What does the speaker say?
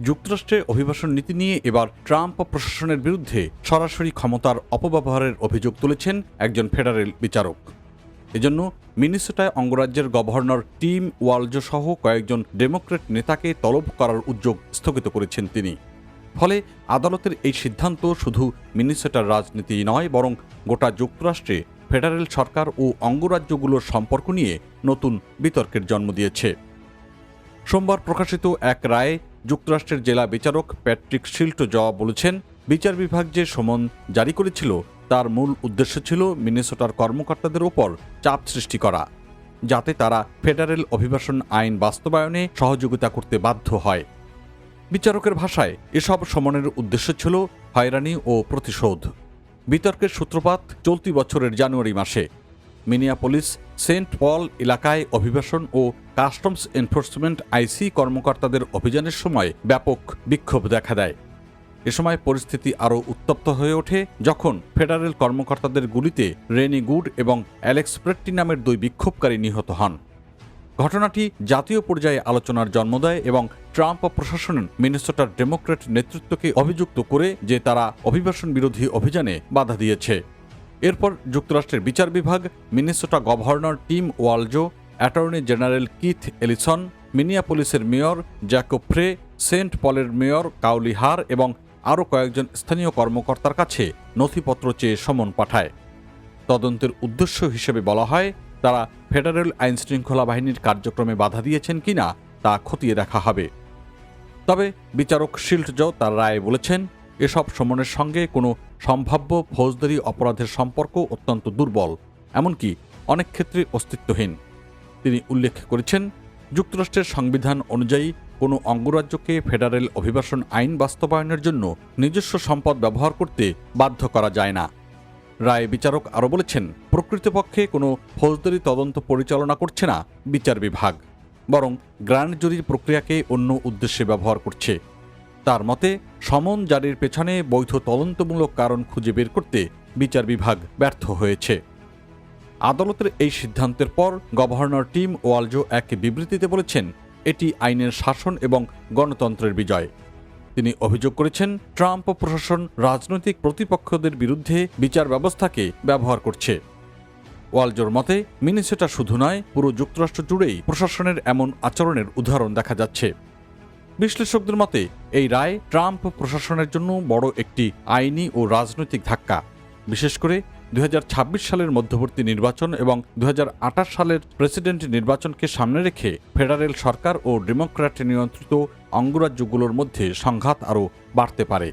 যুক্তরাষ্ট্রে অভিবাসন নীতি নিয়ে এবার ট্রাম্প প্রশাসনের বিরুদ্ধে সরাসরি ক্ষমতার অপব্যবহারের অভিযোগ তুলেছেন একজন ফেডারেল বিচারক। এজন্য মিনেসোটায় অঙ্গরাজ্যের গভর্নর টিম ওয়ালজো সহ কয়েকজন ডেমোক্র্যাট নেতাকে তলব করার উদ্যোগ স্থগিত করেছেন তিনি। ফলে আদালতের এই সিদ্ধান্ত শুধু মিনেসোটার রাজনীতি নয়, বরং গোটা যুক্তরাষ্ট্রে ফেডারেল সরকার ও অঙ্গরাজ্যগুলোর সম্পর্ক নিয়ে নতুন বিতর্কের জন্ম দিয়েছে। সোমবার প্রকাশিত এক রায়ে যুক্তরাষ্ট্রের জেলা বিচারক প্যাট্রিক শিল্ট বলেছেন, বিচার বিভাগ যে সমন জারি করেছিল তার মূল উদ্দেশ্য ছিল মিনেসোটার কর্মকর্তাদের উপর চাপ সৃষ্টি করা, যাতে তারা ফেডারেল অভিবাসন আইন বাস্তবায়নে সহযোগিতা করতে বাধ্য হয়। বিচারকের ভাষায় এসব সমনের উদ্দেশ্য ছিল হয়রানি ও প্রতিশোধ। বিতর্কের সূত্রপাত চলতি বছরের জানুয়ারি মাসে মিনিয়াপোলিস সেন্ট পল এলাকায় অভিবাসন ও কাস্টমস এনফোর্সমেন্ট আইসি কর্মকর্তাদের অভিযানের সময় ব্যাপক বিক্ষোভ দেখা দেয়। এ সময় পরিস্থিতি আরও উত্তপ্ত হয়ে ওঠে যখন ফেডারেল কর্মকর্তাদের গুলিতে রেনি গুড এবং অ্যালেক্স প্রেট্টি নামের দুই বিক্ষোভকারী নিহত হন। ঘটনাটি জাতীয় পর্যায়ে আলোচনার জন্ম দেয় এবং ট্রাম্প প্রশাসন মিনেসোটার ডেমোক্র্যাট নেতৃত্বকে অভিযুক্ত করে যে তারা অভিবাসন বিরোধী অভিযানে বাধা দিয়েছে। এরপর যুক্তরাষ্ট্রের বিচার বিভাগ Minnesota governor Tim Walz, attorney general Keith Ellison, মিনিয়াপোলিসের মেয়র জ্যাকব ফ্রে, সেন্ট পলের মেয়র কাউলি হার এবং আরও কয়েকজন স্থানীয় কর্মকর্তার কাছে নথিপত্র চেয়ে সমন পাঠায়। তদন্তের উদ্দেশ্য হিসেবে বলা হয়, তারা ফেডারেল আইনশৃঙ্খলা বাহিনীর কার্যক্রমে বাধা দিয়েছেন কিনা তা খতিয়ে দেখা হবে। তবে বিচারক শিল্ট তার রায়ে বলেছেন, এসব সমনের সঙ্গে কোনো সম্ভাব্য ফৌজদারি অপরাধের সম্পর্ক অত্যন্ত দুর্বল, এমনকি অনেক ক্ষেত্রে অস্তিত্বহীন। তিনি উল্লেখ করেছেন, যুক্তরাষ্ট্রের সংবিধান অনুযায়ী কোনো অঙ্গরাজ্যকে ফেডারেল অভিবাসন আইন বাস্তবায়নের জন্য নিজস্ব সম্পদ ব্যবহার করতে বাধ্য করা যায় না। রায়ে বিচারক আরও বলেছেন, প্রকৃতপক্ষে কোনো ফৌজদারি তদন্ত পরিচালনা করছে না বিচার বিভাগ, বরং গ্র্যান্ড জুরির প্রক্রিয়াকে অন্য উদ্দেশ্যে ব্যবহার করছে। তার মতে, সমন জারির পেছনে বৈধ তদন্তমূলক কারণ খুঁজে বের করতে বিচার বিভাগ ব্যর্থ হয়েছে। আদালতের এই সিদ্ধান্তের পর গভর্নর টিম ওয়ালজো এক বিবৃতিতে বলেছেন, এটি আইনের শাসন এবং গণতন্ত্রের বিজয়। তিনি অভিযোগ করেছেন, ট্রাম্প প্রশাসন রাজনৈতিক প্রতিপক্ষদের বিরুদ্ধে বিচার ব্যবস্থাকে ব্যবহার করছে। ওয়ালজোর মতে, মিনেসোটা শুধু নয়, পুরো যুক্তরাষ্ট্র জুড়েই প্রশাসনের এমন আচরণের উদাহরণ দেখা যাচ্ছে। বিশ্লেষকদের মতে, এই রায় ট্রাম্প প্রশাসনের জন্য বড় একটি আইনি ও রাজনৈতিক ধাক্কা, বিশেষ করে 2026 সালের মধ্যবর্তী নির্বাচন এবং 2028 সালের প্রেসিডেন্ট নির্বাচনকে সামনে রেখে ফেডারেল সরকার ও ডেমোক্র্যাট নিয়ন্ত্রিত অঙ্গরাজ্যগুলোর মধ্যে সংঘাত আরও বাড়তে পারে।